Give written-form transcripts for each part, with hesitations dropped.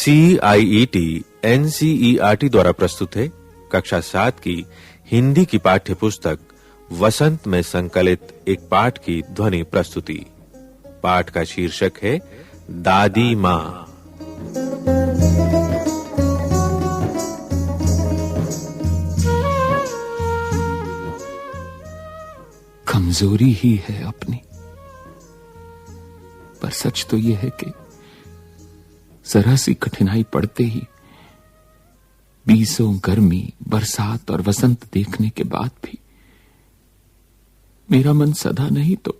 CIET NCERT द्वारा प्रस्तुत है कक्षा 7 की हिंदी की पाठ्य पुस्तक वसंत में संकलित एक पाठ की ध्वनि प्रस्तुति। पाठ का शीर्षक है दादी माँ। कमजोरी ही है अपनी, पर सच तो यह है कि जरा सी कठिनाई पड़ते ही बीसों गर्मी, बरसात और वसंत देखने के बाद भी मेरा मन सदा नहीं तो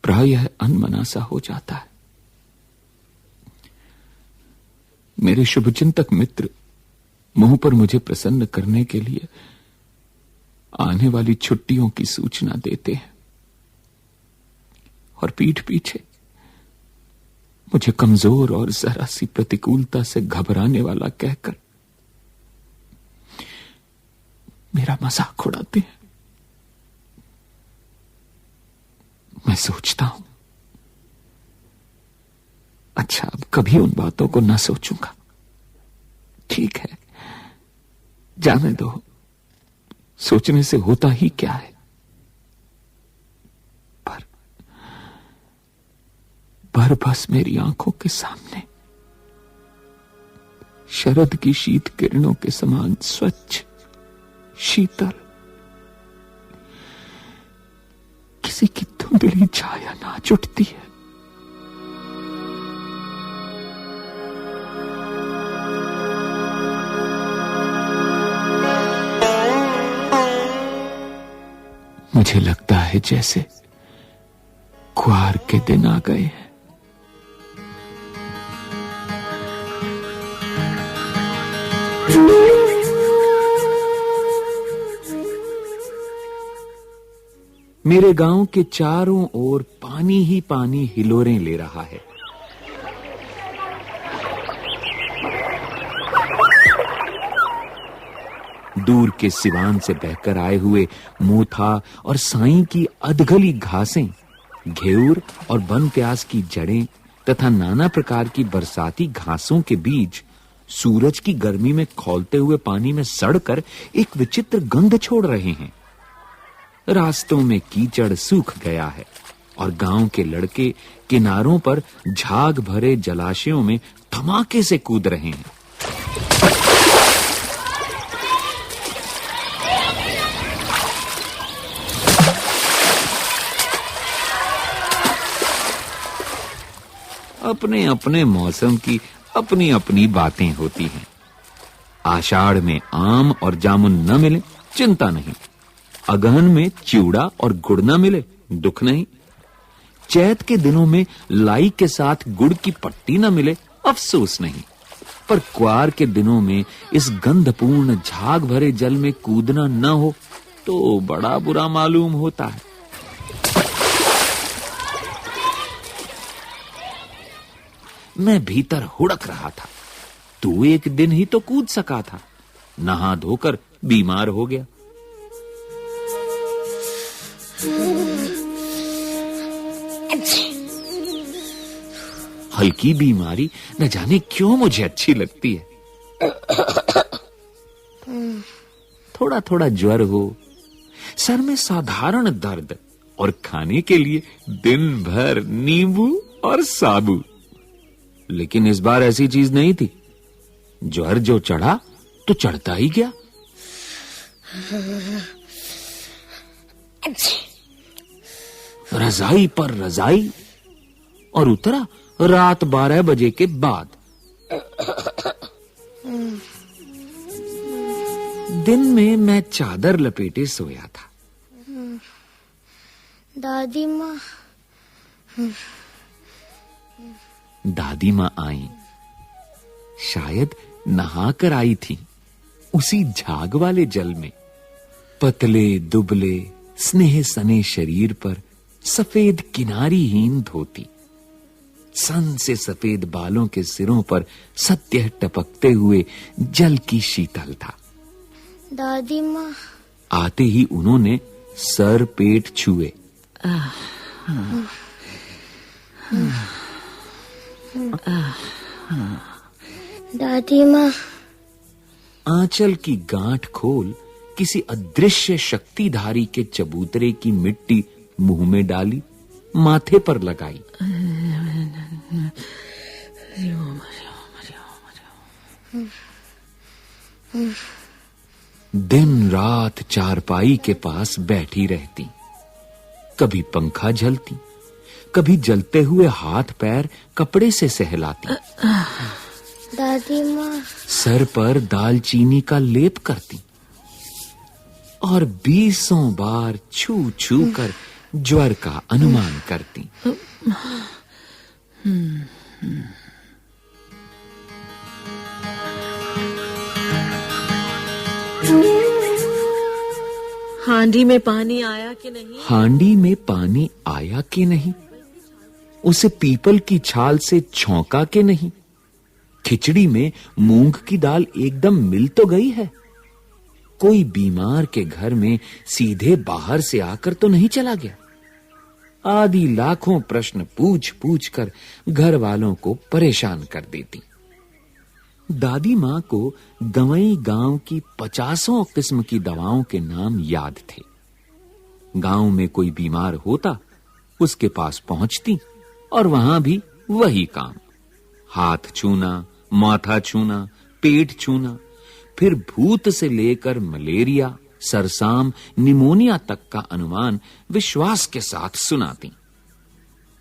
प्रायः अनमना सा हो जाता है। मेरे शुभचिंतक मित्र मुंह पर मुझे प्रसन्न करने के लिए आने वाली छुट्टियों की सूचना देते हैं और पीठ पीछे मुझे कमजोर और जरा सी प्रतिकूलता से घबराने वाला कहकर मेरा मजाक उड़ाते हैं। मैं सोचता हूं, अच्छा अब कभी उन बातों को ना सोचूंगा। ठीक है, जाने दो, सोचने से होता ही क्या है। पर बस मेरी आंखों के सामने शरद की शीत किरणों के समान स्वच्छ, शीतल किसी की धुंधली छाया नाच उठती है। मुझे लगता है जैसे कुआर के दिन आ गए हैं। मेरे गांव के चारों ओर पानी ही पानी हिलोरें ले रहा है। दूर के सिवान से बहकर आए हुए मोथा और साई की अधगली घासें, घेऊर और वन प्याज की जड़ें तथा नाना प्रकार की बरसाती घासों के बीज सूरज की गर्मी में खौलते हुए पानी में सड़कर एक विचित्र गंध छोड़ रहे हैं। रास्तों में कीचड़ सूख गया है और गांव के लड़के किनारों पर झाग भरे जलाशयों में धमाके से कूद रहे हैं। अपने अपने मौसम की अपनी अपनी बातें होती हैं। आषाढ़ में आम और जामुन न मिले चिंता नहीं, अगहन में चिवड़ा और गुड़ न मिले दुख नहीं, चैत के दिनों में लाई के साथ गुड़ की पट्टी न मिले अफसोस नहीं, पर क्वार के दिनों में इस गंधपूर्ण झाग भरे जल में कूदना न हो तो बड़ा बुरा मालूम होता है। मैं भीतर हुड़क रहा था, तू एक दिन ही तो कूद सका था, नहा धोकर बीमार हो गया। हल्की बीमारी न जाने क्यों मुझे अच्छी लगती है। थोड़ा थोड़ा ज्वर हो, सर में साधारण दर्द और खाने के लिए दिन भर नींबू और साबू। लेकिन इस बार ऐसी चीज नहीं थी। ज्वर जो चढ़ा तो चढ़ता ही गया। रजाई पर रजाई और उतरा रात 12 बजे के बाद। दिन में मैं चादर लपेटे सोया था। दादी माँ आई, शायद नहाकर आई थी उसी झाग वाले जल में। पतले दुबले स्नेह सने शरीर पर सफेद किनारीहीन धोती, सन से सफेद बालों के सिरों पर सत्य टपकते हुए जल की शीतलता। दादी माँ आते ही उन्होंने सर पेट छुए। दादी माँ। आंचल की गांठ खोल किसी अदृश्य शक्तिधारी के चबूतरे की मिट्टी मुंह में डाली, माथे पर लगाई। दिन रात चारपाई के पास बैठी रहती। कभी पंखा झलती, कभी जलते हुए हाथ पैर कपड़े से सहलाती। दादी माँ। सर पर दालचीनी का लेप करती और 20 बार छू छू कर ज्वर का अनुमान करती। हांडी में पानी आया कि नहीं? हांडी में पानी आया कि नहीं? उसे पीपल की छाल से छौंका कि नहीं? खिचड़ी में मूंग की दाल एकदम मिल तो गई है? कोई बीमार के घर में सीधे बाहर से आकर तो नहीं चला गया? आदि लाखों प्रश्न पूछ पूछ कर घर वालों को परेशान कर देती। दादी मां को गंवई गांव की 50 किस्म की दवाओं के नाम याद थे। गांव में कोई बीमार होता, उसके पास पहुंचती और वहां भी वही काम। हाथ छूना, माथा छूना, पेट छूना, फिर भूत से लेकर मलेरिया, सरसाम, निमोनिया तक का अनुमान विश्वास के साथ सुनाती।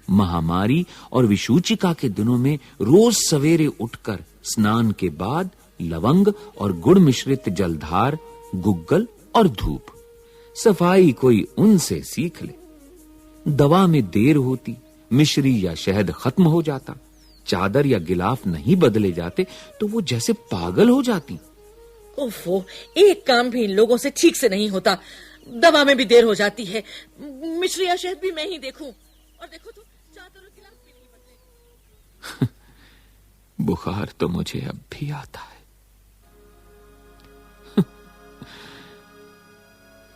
महामारी और विषूचिका के दिनों में रोज सवेरे उठकर स्नान के बाद लवंग और गुड़ मिश्रित जलधार, गुग्गल और धूप। सफाई कोई उनसे सीख ले। दवा में देर होती, मिश्री या शहद खत्म हो जाता, चादर या गिलाफ नहीं बदले जाते तो वो जैसे पागल हो जाती। ओफो, एक काम भी इन लोगों से ठीक से नहीं होता। दवा में भी देर हो जाती है, मिश्री या शहद भी मैं ही देखूं। और देखो तो चादर और गिलाफ भी नहीं बदले। बुखार तो मुझे अब भी आता है।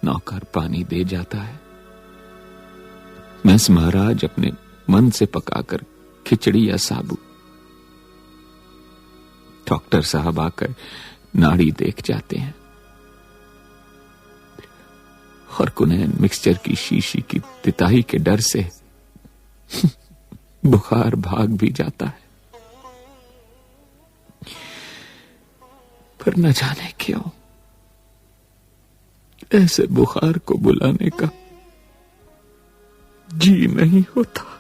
नौकर पानी दे जाता है। मैस महाराज अपने मन से पकाकर खिचड़ी या साबू। डॉक्टर साहब आकर नाड़ी देख जाते हैं और कुनैन मिक्सचर की शीशी की तिताही के डर से बुखार भाग भी जाता है। पर न जाने क्यों ऐसे बुखार को बुलाने का जी नहीं होता।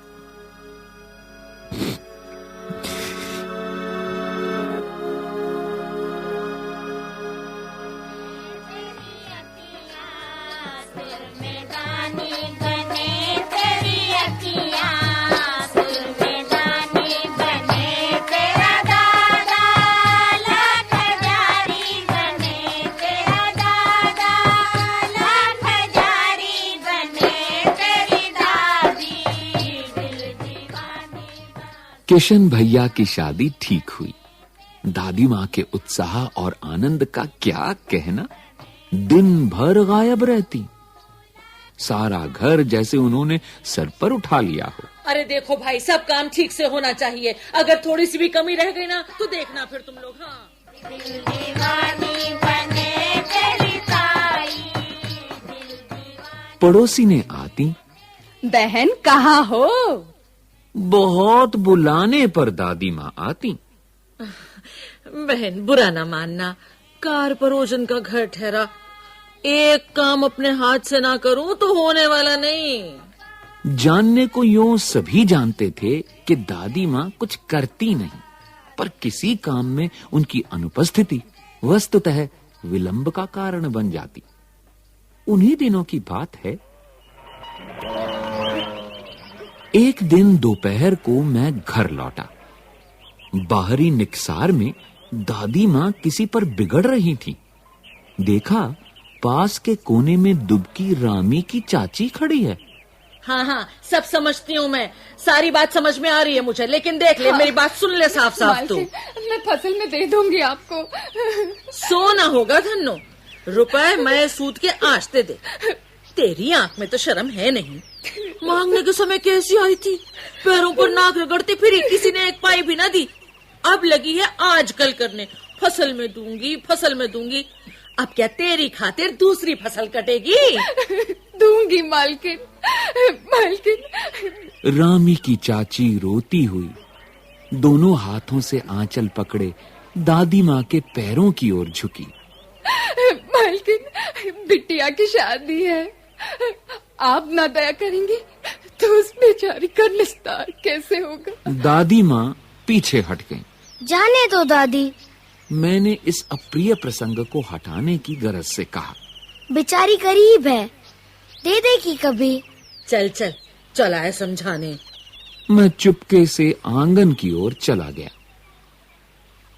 किशन भैया की शादी ठीक हुई। दादी मां के उत्साह और आनंद का क्या कहना। दिन भर गायब रहती, सारा घर जैसे उन्होंने सर पर उठा लिया हो। अरे देखो भाई, सब काम ठीक से होना चाहिए। अगर थोड़ी सी भी कमी रह गई ना तो देखना फिर तुम लोग। हाँ, पड़ोसी ने आती, बहन कहाँ हो? बहुत बुलाने पर दादी मां आती। बहन बुरा ना मानना, कार परोजन का घर ठहरा। एक काम अपने हाथ से ना करूं तो होने वाला नहीं। जानने को यूं सभी जानते थे कि दादी मां कुछ करती नहीं, पर किसी काम में उनकी अनुपस्थिति वस्तुतः विलंब का कारण बन जाती। उन्हीं दिनों की बात है। एक दिन दोपहर को मैं घर लौटा। बाहरी निकसार में दादी मां किसी पर बिगड़ रही थी। देखा, पास के कोने में दुबकी रामी की चाची खड़ी है। हाँ हाँ, सब समझती हूँ मैं, सारी बात समझ में आ रही है मुझे। लेकिन देख ले, मेरी बात सुन ले साफ साफ। तू मैं फसल में दे दूंगी आपको। सोना होगा धन्नो, रुपए मैं सूद के आंचते दे। तेरी आंख में तो शर्म है नहीं। मांगने के समय कैसी आई थी, पैरों पर नाक रगड़ती फिरी, किसी ने एक पाई भी ना दी। अब लगी है आजकल करने, फसल में दूंगी। अब क्या तेरी खातिर दूसरी फसल कटेगी? दूंगी मालकिन। रामी की चाची रोती हुई दोनों हाथों से आंचल पकड़े दादी माँ के पैरों की ओर झुकी। मालकिन, बिटिया की शादी है, आप ना दया करेंगे तो उस बेचारी का निस्तार कैसे होगा? दादी माँ पीछे हट गईं। जाने दो दादी। मैंने इस अप्रिय प्रसंग को हटाने की गरज से कहा, बेचारी गरीब है, दे देगी कभी। चल आए समझाने। मैं चुपके से आंगन की ओर चला गया।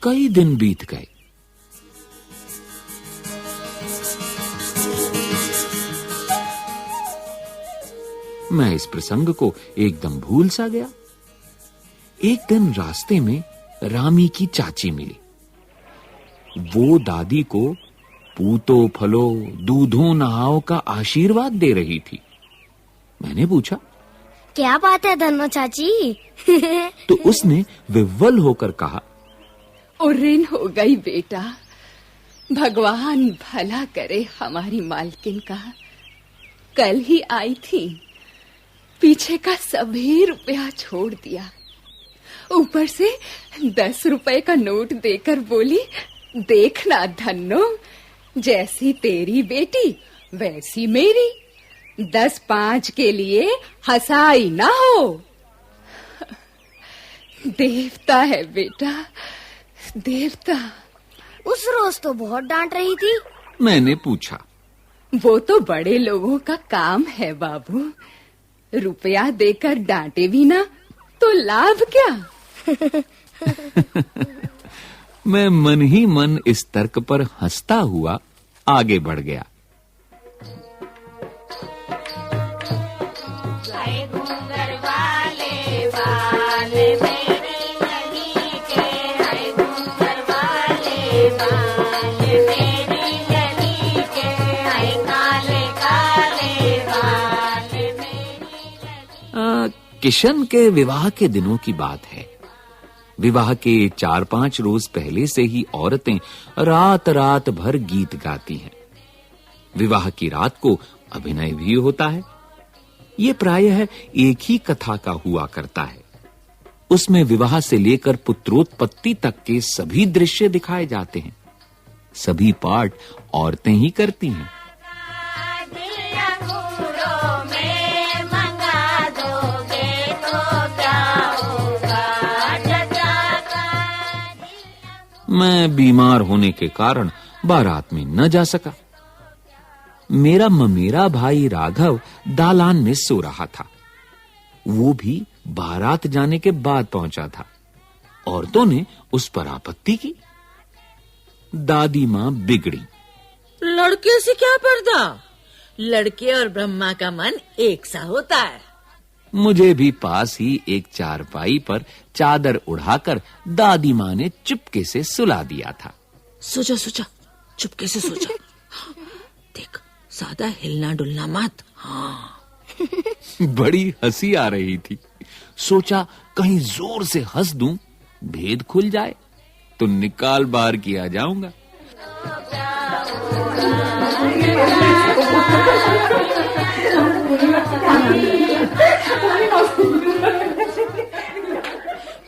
कई दिन बीत गए। मैं इस प्रसंग को एकदम भूल सा गया। एक दिन रास्ते में रामी की चाची मिली। वो दादी को पूतो फलो दूधों नहाओ का आशीर्वाद दे रही थी। मैंने पूछा, क्या बात है धन्नो चाची? तो उसने विह्वल होकर कहा, उर्रिन हो गई बेटा, भगवान भला करे हमारी मालकिन का। कल ही आई थी, पीछे का सभी रुपया छोड़ दिया, ऊपर से 10 रुपए का नोट देकर बोली, देखना धन्नो, जैसी तेरी बेटी वैसी मेरी, 10-5 के लिए हंसाई ना हो। देवता है बेटा, देवता। उस रोज तो बहुत डांट रही थी। मैंने पूछा, वो तो बड़े लोगों का काम है बाबू, रुपया देकर डांटे भी ना तो लाभ क्या? मैं मन ही मन इस तर्क पर हंसता हुआ आगे बढ़ गया। किशन के विवाह के दिनों की बात है। विवाह के 4-5 रोज पहले से ही औरतें रात रात भर गीत गाती हैं। विवाह की रात को अभिनय भी होता है। ये प्रायः एक ही कथा का हुआ करता है। उसमें विवाह से लेकर पुत्रोत्पत्ति तक के सभी दृश्य दिखाए जाते हैं। सभी पाठ औरतें ही करती हैं। मैं बीमार होने के कारण बारात में न जा सका। मेरा ममेरा भाई राघव दालान में सो रहा था। वो भी बारात जाने के बाद पहुंचा था। औरतों ने उस पर आपत्ति की। दादी मां बिगड़ी। लड़के से क्या पर्दा, लड़के और ब्रह्मा का मन एक सा होता है। मुझे भी पास ही एक चारपाई पर चादर उड़ाकर दादी मां ने चुपके से सुला दिया था। सो जा, चुपके से सो जा। देख, ज्यादा हिलना डुलना मत। हाँ। बड़ी हंसी आ रही थी। सोचा कहीं जोर से हंस दूं, भेद खुल जाए तो निकाल बाहर किया जाऊंगा।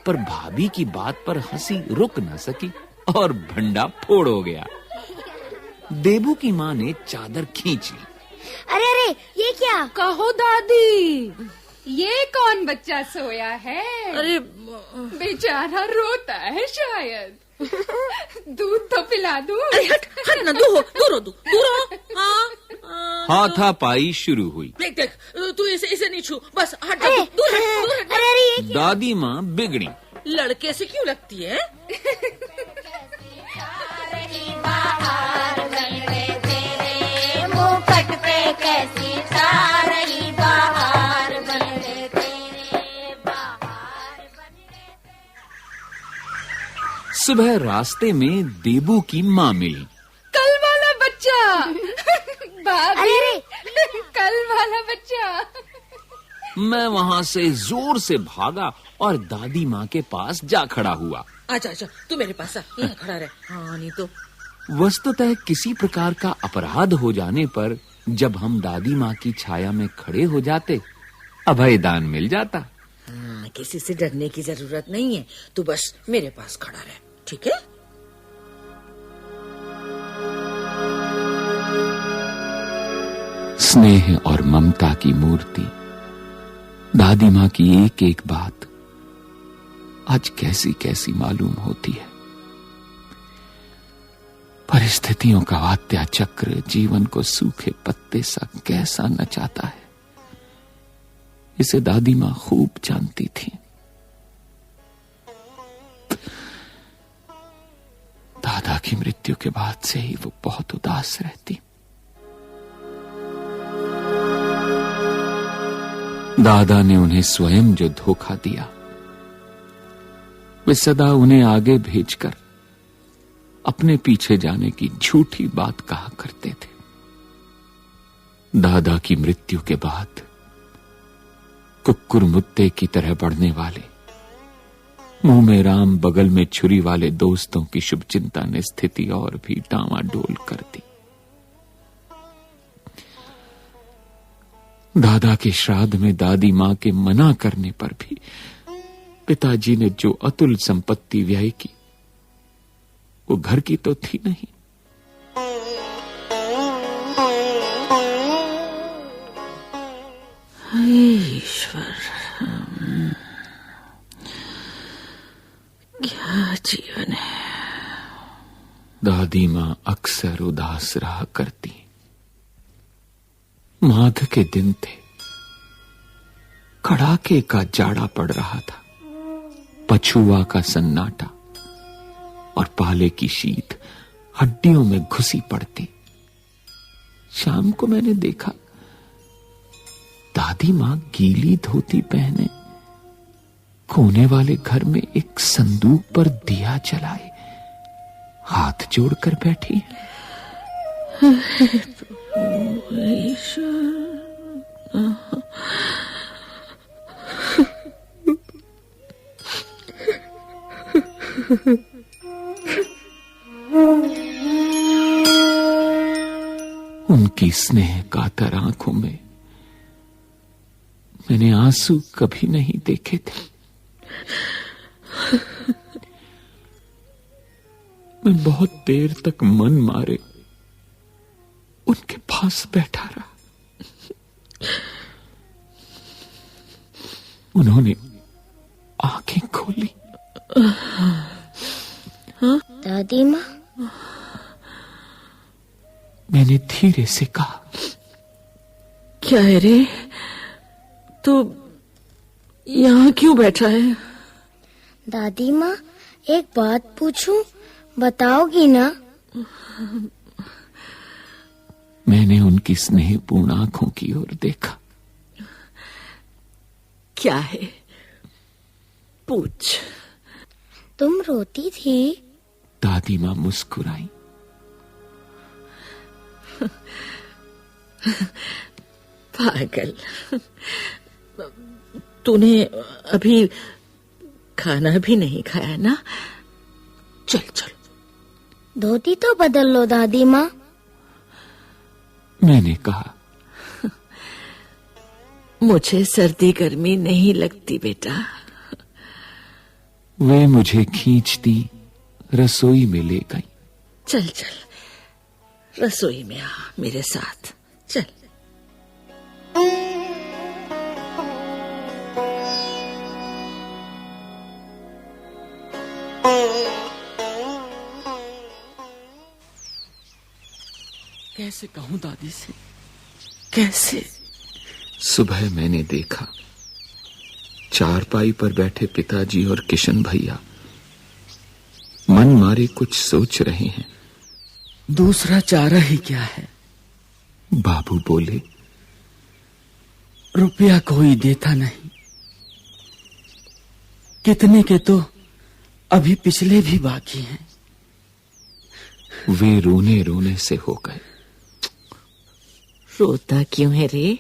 पर भाभी की बात पर हंसी रुक न सकी और भंडा फोड़ हो गया। देबू की मां ने चादर खींच ली। अरे ये क्या? कहो दादी, ये कौन बच्चा सोया है? अरे बेचारा रोता है शायद। दूध तो पिला दूं? अरे हट ना, दूर हो। हाँ। हाथापाई शुरू हुई। देख, तू इसे नहीं छू, बस हट जा, दूर हट। अरे दादी मां बिगड़ी। लड़के से क्यों लगती है? सुबह रास्ते में देबू की मां मिली। कल वाला बच्चा। भाभी, अरे कल वाला बच्चा। मैं वहां से जोर से भागा और दादी माँ के पास जा खड़ा हुआ। आजा आजा, तू मेरे पास आ, यहाँ खड़ा रह। हाँ, नहीं तो वस्तुतः किसी प्रकार का अपराध हो जाने पर जब हम दादी माँ की छाया में खड़े हो जाते, अभयदान मिल जाता। हाँ, किसी से डरने की जरूरत नहीं है, तू बस मेरे पास खड़ा रह, ठीक है? स्नेह और ममता की मूर्ति दादी माँ की एक एक बात आज कैसी कैसी मालूम होती है। परिस्थितियों का वात्या चक्र जीवन को सूखे पत्ते सा कैसा नचाता है, इसे दादी माँ खूब जानती थी। दादा की मृत्यु के बाद से ही वो बहुत उदास रहती। दादा ने उन्हें स्वयं जो धोखा दिया, वे सदा उन्हें आगे भेजकर अपने पीछे जाने की झूठी बात कहा करते थे। दादा की मृत्यु के बाद कुक्कुर मुत्ते की तरह बढ़ने वाले, मुंह में राम बगल में छुरी वाले दोस्तों की शुभचिंता ने स्थिति और भी डामाडोल कर दी। दादा के श्राद्ध में दादी मां के मना करने पर भी पिताजी ने जो अतुल संपत्ति व्यय की, वो घर की तो थी नहीं। ईश्वर, क्या जीवन है। दादी मां अक्सर उदास रहा करती। माघ के दिन थे, कड़ाके का जाड़ा पड़ रहा था, पछुआ का सन्नाटा और पाले की शीत हड्डियों में घुसी पड़ती। शाम को मैंने देखा दादी मां गीली धोती पहने कोने वाले घर में एक संदूक पर दिया जलाए हाथ जोड़कर बैठी। उनकी स्नेह कातर आंखों में मैंने आंसू कभी नहीं देखे थे। मैं बहुत देर तक मन मारे उनके पास बैठा रहा। उन्होंने आंखें खोली। दादी माँ, मैंने धीरे से कहा, क्या है रे, तो यहाँ क्यों बैठा है? दादी माँ, एक बात पूछूं, बताओगी ना? मैंने उनकी स्नेहपूर्ण आंखों की ओर देखा। क्या है, पूछ। तुम रोती थी? दादी मां मुस्कुराई। पागल, तूने अभी खाना भी नहीं खाया ना? चल चल, धोती तो बदल लो दादी माँ। मैंने कहा, मुझे सर्दी गर्मी नहीं लगती बेटा। वे मुझे खींचती रसोई में ले गई। चल चल, रसोई में आ मेरे साथ, चल। कैसे कहूं दादी से, कैसे? सुबह मैंने देखा चारपाई पर बैठे पिताजी और किशन भैया मन मारे कुछ सोच रहे हैं। दूसरा चारा ही क्या है? बाबू बोले, रुपया कोई देता नहीं। कितने के तो अभी पिछले भी बाकी हैं। वे रोने रोने से हो गए। रोता क्यों है रे?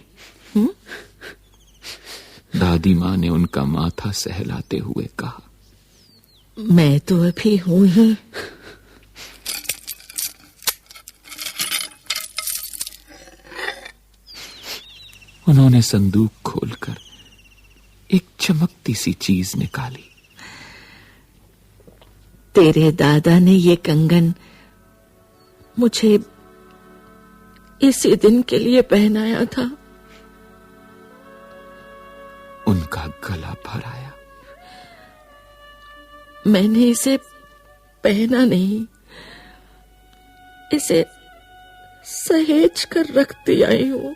दादी मां ने उनका माथा सहलाते हुए कहा, मैं तो अभी हूं ही। उन्होंने संदूक खोलकर एक चमकती सी चीज निकाली। तेरे दादा ने ये कंगन मुझे इसी दिन के लिए पहनाया था। उनका गला भर आया। मैंने इसे पहना नहीं, इसे सहेज कर रखती आई हूं।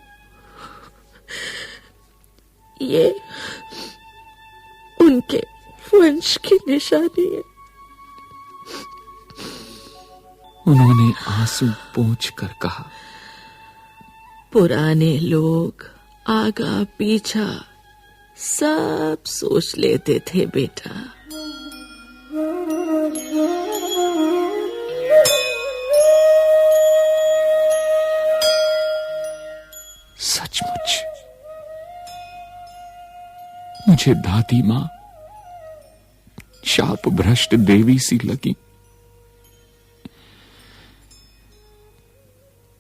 ये उनके वंश की निशानी है। उन्होंने आंसू पोंछकर कहा, पुराने लोग आगा पीछा सब सोच लेते थे बेटा। सचमुच मुझे दादी मां शाप भ्रष्ट देवी सी लगी।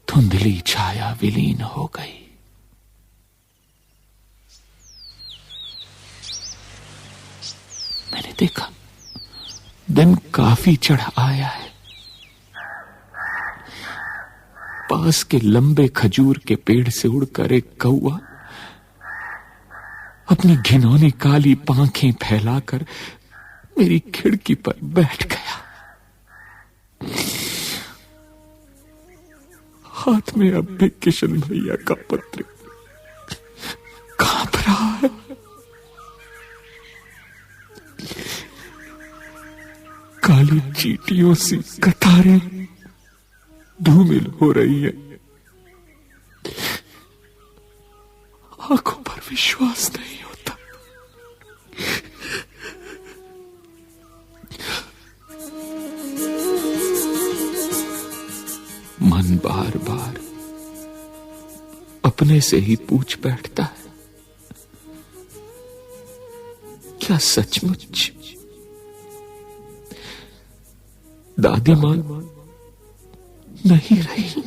धुंधली छाया विलीन हो गई। मैंने देखा दिन काफी चढ़ आया है। पास के लंबे खजूर के पेड़ से उड़कर एक कौआ अपनी घिनौनी काली पांखें फैलाकर मेरी खिड़की पर बैठ गया। हाथ में अब भी किशन भैया का पत्र कांप रहा है। काली चींटियों सी कतारें धूमिल हो रही है। आंखों पर विश्वास नहीं होता। मन बार बार अपने से ही पूछ बैठता है, क्या सचमुच दादी मां नहीं रही?